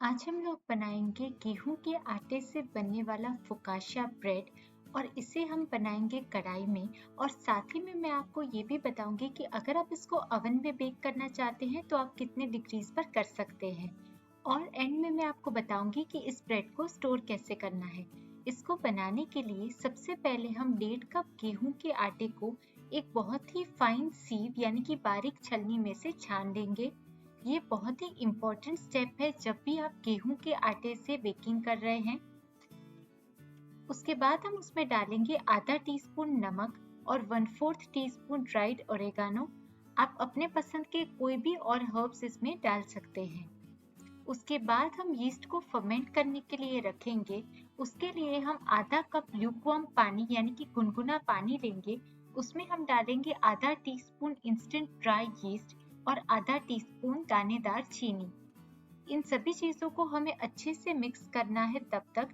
आज हम लोग बनाएंगे गेहूं के आटे से बनने वाला फुकाशा ब्रेड। और इसे हम बनाएंगे कढ़ाई में। और साथ ही में मैं आपको ये भी बताऊंगी कि अगर आप इसको ओवन में बेक करना चाहते हैं तो आप कितने डिग्रीज पर कर सकते हैं। और एंड में मैं आपको बताऊंगी कि इस ब्रेड को स्टोर कैसे करना है। इसको बनाने के लिए सबसे पहले हम 1.5 कप गेहूं के आटे को एक बहुत ही फाइन सीव यानी कि बारीक छलनी में से छान लेंगे। ये बहुत ही इम्पोर्टेंट स्टेप है जब भी आप गेहूं के आटे से बेकिंग कर रहे हैं। उसके बाद हम उसमें डालेंगे आधा टीस्पून नमक और 1/4 टीस्पून ड्राइड ओरेगानो। आप अपने पसंद के कोई भी और हर्ब्स इसमें डाल सकते हैं। उसके बाद हम यीस्ट को फर्मेंट करने के लिए रखेंगे। उसके लिए हम आधा कप ल्यूकवार्म पानी यानी कि गुनगुना पानी लेंगे। उसमें हम डालेंगे आधा टीस्पून इंस्टेंट ड्राई यीस्ट और आधा टीस्पून दानेदार चीनी। इन सभी चीजों को हमें अच्छे से मिक्स करना है तब तक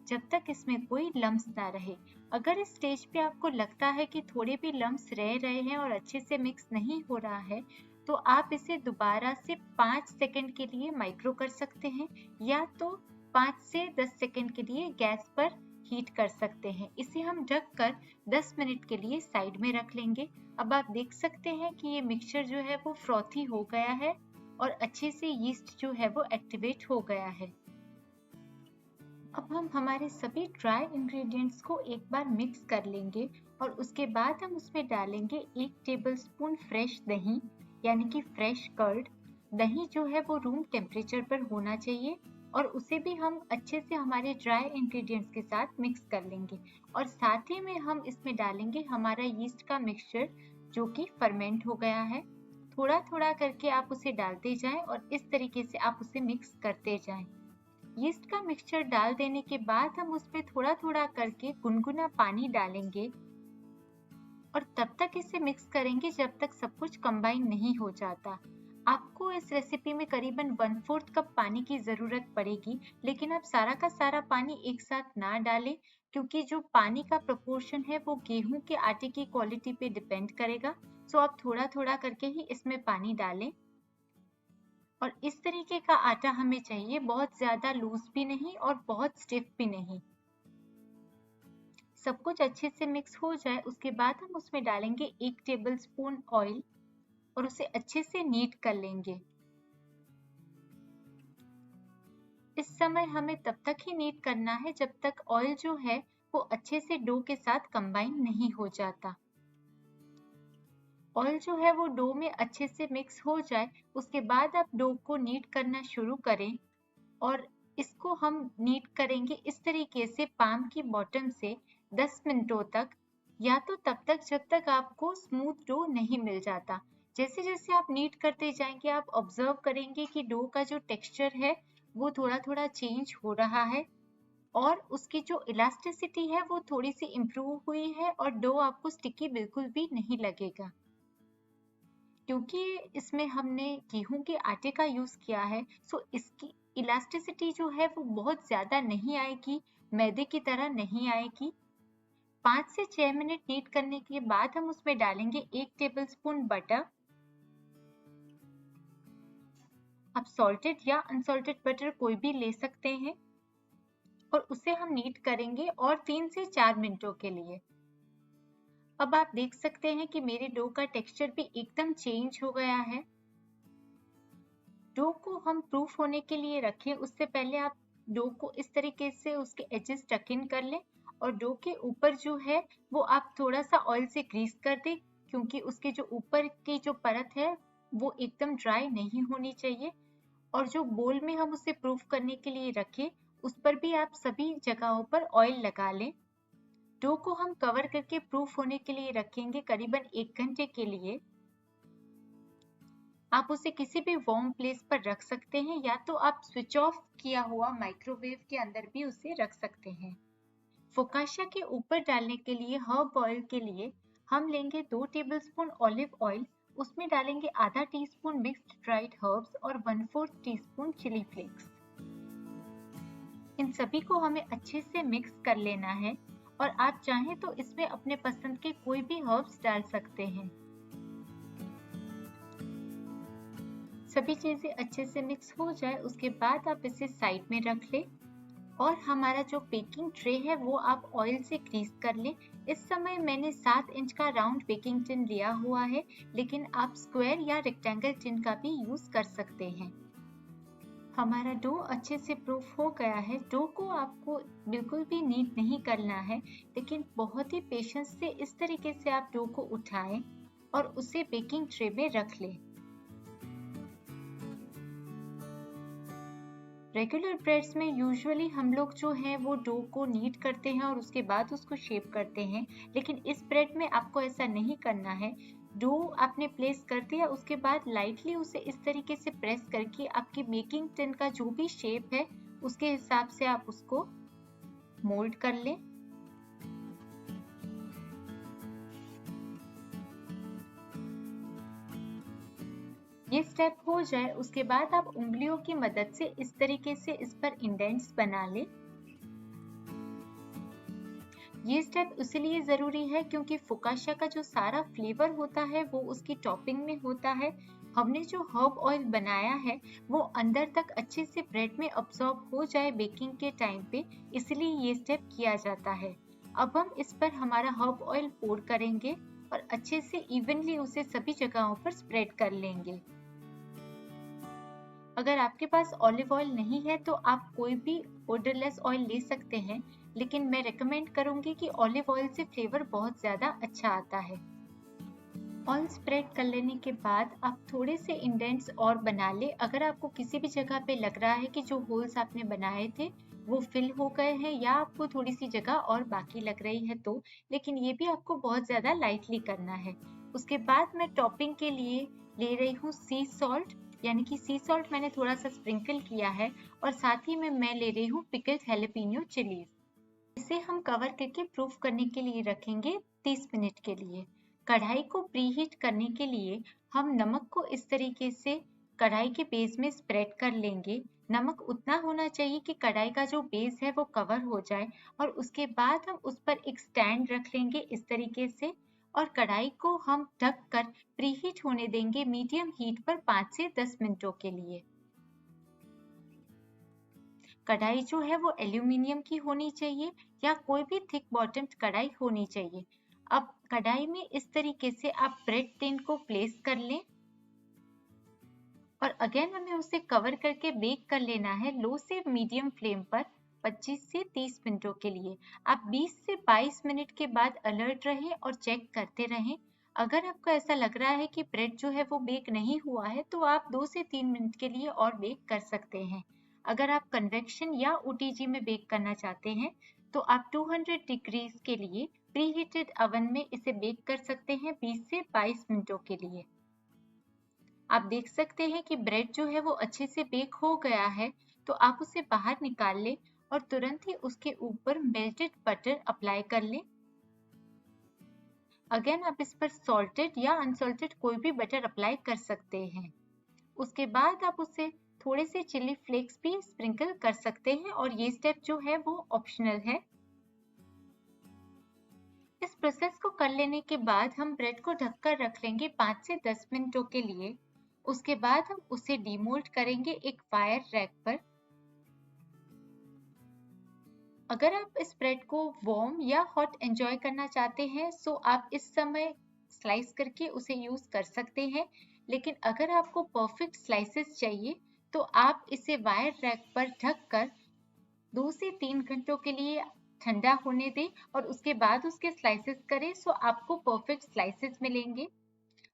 जब तक इसमें कोई लम्स ना रहे। अगर इस स्टेज पे आपको लगता है कि थोड़े भी लम्स रह रहे हैं और अच्छे से मिक्स नहीं हो रहा है तो आप इसे दोबारा से 5 सेकंड के लिए माइक्रो कर सकते हैं या तो 5 से 10 सेकंड के लिए गैस पर हीट कर सकते हैं। इसे हम ढक कर 10 मिनट के लिए साइड में रख लेंगे। अब आप देख सकते हैं कि ये मिक्सचर जो है वो फ्रॉथी हो गया है और अच्छे से यीस्ट जो है वो एक्टिवेट हो गया है। अब हम हमारे सभी ड्राई इंग्रेडिएंट्स को एक बार मिक्स कर लेंगे और उसके बाद हम उसमें डालेंगे 1 टेबलस्पून फ्रेश दही यानी कि फ्रेश कर्ड। दही जो है वो रूम टेम्परेचर पर होना चाहिए और उसे भी हम अच्छे से हमारे ड्राई इंग्रेडिएंट्स के साथ मिक्स कर लेंगे। और साथ ही में हम इसमें डालेंगे हमारा यीस्ट का मिक्सचर जो कि फर्मेंट हो गया है। थोड़ा थोड़ा करके आप उसे डालते जाएं और इस तरीके से आप उसे मिक्स करते जाएं। यीस्ट का मिक्सचर डाल देने के बाद हम उसमें थोड़ा थोड़ा करके गुनगुना पानी डालेंगे और तब तक इसे मिक्स करेंगे जब तक सब कुछ कंबाइन नहीं हो जाता। आपको इस रेसिपी में करीबन 1/4 कप पानी की जरूरत पड़ेगी, लेकिन आप सारा का सारा पानी एक साथ ना डालें क्योंकि जो पानी का प्रोपोर्शन है वो गेहूं के आटे की क्वालिटी पे डिपेंड करेगा। सो आप थोड़ा थोड़ा करके ही इसमें पानी डालें। और इस तरीके का आटा हमें चाहिए, बहुत ज्यादा लूज भी नहीं और बहुत स्टिफ भी नहीं। सब कुछ अच्छे से मिक्स हो जाए उसके बाद हम उसमें डालेंगे 1 टेबलस्पून ऑयल और उसे अच्छे से नीट कर लेंगे। इस समय हमें तब तक ही नीट करना है जब तक ऑयल जो है वो अच्छे से डो के साथ कंबाइन नहीं हो जाता। ऑयल जो है वो डो में अच्छे से मिक्स हो जाए उसके बाद आप डो को नीट करना शुरू करें। और इसको हम नीट करेंगे इस तरीके से पाम की बॉटम से 10 मिनटों तक, या तो तब तक जब तक आपको स्मूथ डो नहीं मिल जाता। जैसे जैसे आप नीट करते जाएंगे आप ऑब्जर्व करेंगे कि डो का जो टेक्सचर है वो थोड़ा थोड़ा चेंज हो रहा है और उसकी जो इलास्टिसिटी है वो थोड़ी सी इम्प्रूव हुई है और डो आपको स्टिकी बिल्कुल भी नहीं लगेगा। क्योंकि इसमें हमने गेहूं के आटे का यूज किया है सो इसकी इलास्टिसिटी जो है वो बहुत ज्यादा नहीं आएगी, मैदे की तरह नहीं आएगी। 5 से 6 मिनट नीट करने के बाद हम उसमें डालेंगे 1 टेबलस्पून बटर। आप सॉल्टेड या अनसॉल्टेड बटर कोई भी ले सकते हैं और उसे हम नीट करेंगे और 3 से 4 मिनटों के लिए। अब आप देख सकते हैं कि मेरे डो का टेक्सचर भी एकदम चेंज हो गया है। डो को हम प्रूफ होने के लिए रखें उससे पहले आप डो को इस तरीके से उसके एजेस टक इन कर लें और डो के ऊपर जो है वो आप थोड़ा सा ऑयल से ग्रीस कर दें क्योंकि उसके जो ऊपर की जो परत है वो एकदम ड्राई नहीं होनी चाहिए। और जो बोल में हम उसे प्रूफ करने के लिए रखें उस पर भी आप सभी जगहों पर ऑयल लगा लें। डो को हम कवर करके प्रूफ होने के लिए रखेंगे करीबन 1 घंटे के लिए। आप उसे किसी भी वार्म प्लेस पर रख सकते हैं या तो आप स्विच ऑफ किया हुआ माइक्रोवेव के अंदर भी उसे रख सकते हैं। फोकाशा के ऊपर डालने के लिए हर्ब ऑयल के लिए हम लेंगे 2 टेबलस्पून ऑलिव ऑयल। उसमें डालेंगे आधा टीस्पून मिक्स्ड ड्राइड हर्ब्स और 1/4 टीस्पून चिली फ्लेक्स। इन सभी को हमें अच्छे से मिक्स कर लेना है और आप चाहें तो इसमें अपने पसंद के कोई भी हर्ब्स डाल सकते हैं। सभी चीजें अच्छे से मिक्स हो जाए उसके बाद आप इसे साइड में रख लें और हमारा जो बेकिंग ट्रे है वो आप ऑयल से ग्रीस कर लें। इस समय मैंने 7 इंच का राउंड बेकिंग टिन लिया हुआ है, लेकिन आप स्क्वायर या रेक्टेंगल टिन का भी यूज कर सकते हैं। हमारा डो अच्छे से प्रूफ हो गया है। डो को आपको बिल्कुल भी नीड नहीं करना है, लेकिन बहुत ही पेशेंस से इस तरीके से आप डो को उठाएं और उसे बेकिंग ट्रे में रख लें। रेगुलर ब्रेड्स में यूजुअली हम लोग जो है वो डो को नीड करते हैं और उसके बाद उसको शेप करते हैं, लेकिन इस ब्रेड में आपको ऐसा नहीं करना है। डो आपने प्लेस कर दिया, उसके बाद लाइटली उसे इस तरीके से प्रेस करके आपकी बेकिंग टिन का जो भी शेप है उसके हिसाब से आप उसको मोल्ड कर लें। ये स्टेप हो जाए उसके बाद आप उंगलियों की मदद से इस तरीके से इस पर इंडेंट्स बना लें। ये स्टेप इसलिए जरूरी है क्योंकि फोकाशिया का जो सारा फ्लेवर होता है वो उसकी टॉपिंग में होता है। हमने जो हर्ब ऑयल बनाया है वो अंदर तक अच्छे से ब्रेड में अब्सॉर्ब हो जाए बेकिंग के टाइम पे, इसलिए ये स्टेप किया जाता है। अब हम इस पर हमारा हर्ब ऑयल पोर करेंगे और अच्छे से इवनली उसे सभी जगहों पर स्प्रेड कर लेंगे। अगर आपके पास ऑलिव ऑयल नहीं है तो आप कोई भी ओडरलेस ऑयल ले सकते हैं, लेकिन मैं रेकमेंड करूंगी कि ऑलिव ऑयल से फ्लेवर बहुत ज्यादा अच्छा आता है। ऑयल स्प्रेड कर लेने के बाद आप थोड़े से इंडेंट्स और बना ले। अगर आपको किसी भी जगह पे लग रहा है कि जो होल्स आपने बनाए थे वो फिल हो गए हैं या आपको थोड़ी सी जगह और बाकी लग रही है तो, लेकिन ये भी आपको बहुत ज्यादा लाइटली करना है। उसके बाद मैं टॉपिंग के लिए ले रही हूँ सी सॉल्ट, यानी कि सी सॉल्ट मैंने थोड़ा सा स्प्रिंकल किया है और साथ ही में मैं ले रही हूँ पिकल्ड हैलोपिनो चिलीज। इसे हम कवर करके प्रूफ करने के लिए रखेंगे 30 मिनट के लिए। कढ़ाई को प्रीहीट करने के लिए हम नमक को इस तरीके से कढ़ाई के बेस में स्प्रेड कर लेंगे। नमक उतना होना चाहिए कि कढ़ाई का जो बेस है वो कवर हो जाए और उसके बाद हम उस पर एक स्टैंड रख लेंगे इस तरीके से और कढ़ाई को हम ढक कर प्रीहीट होने देंगे मीडियम हीट पर 5 से 10 मिनटों के लिए। कढ़ाई जो है वो एल्यूमिनियम की होनी चाहिए या कोई भी थिक बॉटम्ड कढ़ाई होनी चाहिए। अब कढ़ाई में इस तरीके से आप ब्रेड टिन को प्लेस कर लें और अगेन हमें उसे कवर करके बेक कर लेना है लो से मीडियम फ्लेम पर 25 से 30 मिनटों के लिए। आप 20 से 22 मिनट के बाद अलर्ट रहें और चेक करते रहें। अगर आपको ऐसा लग रहा है कि ब्रेड जो है वो बेक नहीं हुआ है तो आप 2 से 3 मिनट के लिए और बेक कर सकते हैं। अगर आप कन्वेक्शन या ओटीजी में बेक करना चाहते हैं तो आप 200 डिग्रीज के लिए प्रीहीटेड ओवन में इसे बेक कर सकते हैं 20 से 22 मिनटों के लिए। आप देख सकते हैं कि ब्रेड जो है वो अच्छे से बेक हो गया है, तो आप उसे बाहर निकाल लें और तुरंत ही उसके ऊपर मेल्टेड बटर अप्लाई कर लें। अगेन आप इस पर सॉल्टेड या अनसॉल्टेड कोई भी बटर अप्लाई कर सकते हैं। उसके बाद आप उसे थोड़े से चिली फ्लेक्स भी स्प्रिंकल कर सकते हैं और ये स्टेप जो है वो ऑप्शनल है। इस प्रोसेस को कर लेने के बाद हम ब्रेड को ढककर रख लेंगे 5 से 10 मिनटों के लिए। उसके बाद हम उसे डीमोल्ड करेंगे एक फायर रैक पर। अगर आप इस ब्रेड को वार्म या हॉट एंजॉय करना चाहते हैं तो आप इस समय स्लाइस करके उसे यूज कर सकते हैं, लेकिन अगर आपको परफेक्ट स्लाइसेस चाहिए तो आप इसे वायर रैक पर ढक कर 2 से 3 घंटों के लिए ठंडा होने दें और उसके बाद उसके स्लाइसेस करें तो आपको परफेक्ट स्लाइसेस मिलेंगे।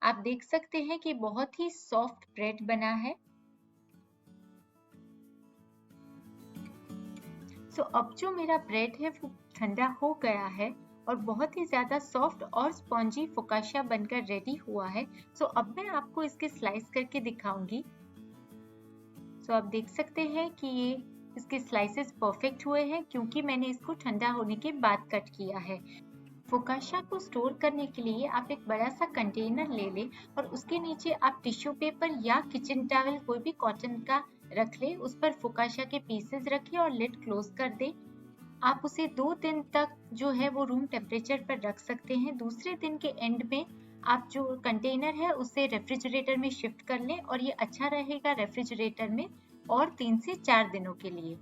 आप देख सकते हैं कि बहुत ही सॉफ्ट ब्रेड बना है। अब जो मेरा ब्रेड है वो ठंडा हो गया है और बहुत ही ज्यादा सॉफ्ट और स्पॉन्जी फोकाशिया बनकर रेडी हुआ है। अब मैं आपको इसके स्लाइस करके दिखाऊंगी। आप देख सकते हैं कि ये इसके स्लाइसेस परफेक्ट हुए हैं क्योंकि मैंने इसको ठंडा होने के बाद कट किया है। फोकाशिया को स्टोर करने के लिए आप एक बड़ा सा कंटेनर ले लें और उसके नीचे आप टिश्यू पेपर या किचन टॉवल कोई भी कॉटन का रख लें, उस पर फोकाशिया के पीसेस रखें और लिड क्लोज कर दें। आप उसे 2 दिन तक जो है वो रूम टेम्परेचर पर रख सकते हैं। दूसरे दिन के एंड में आप जो कंटेनर है उसे रेफ्रिजरेटर में शिफ्ट कर लें और ये अच्छा रहेगा रेफ्रिजरेटर में और 3 से 4 दिनों के लिए।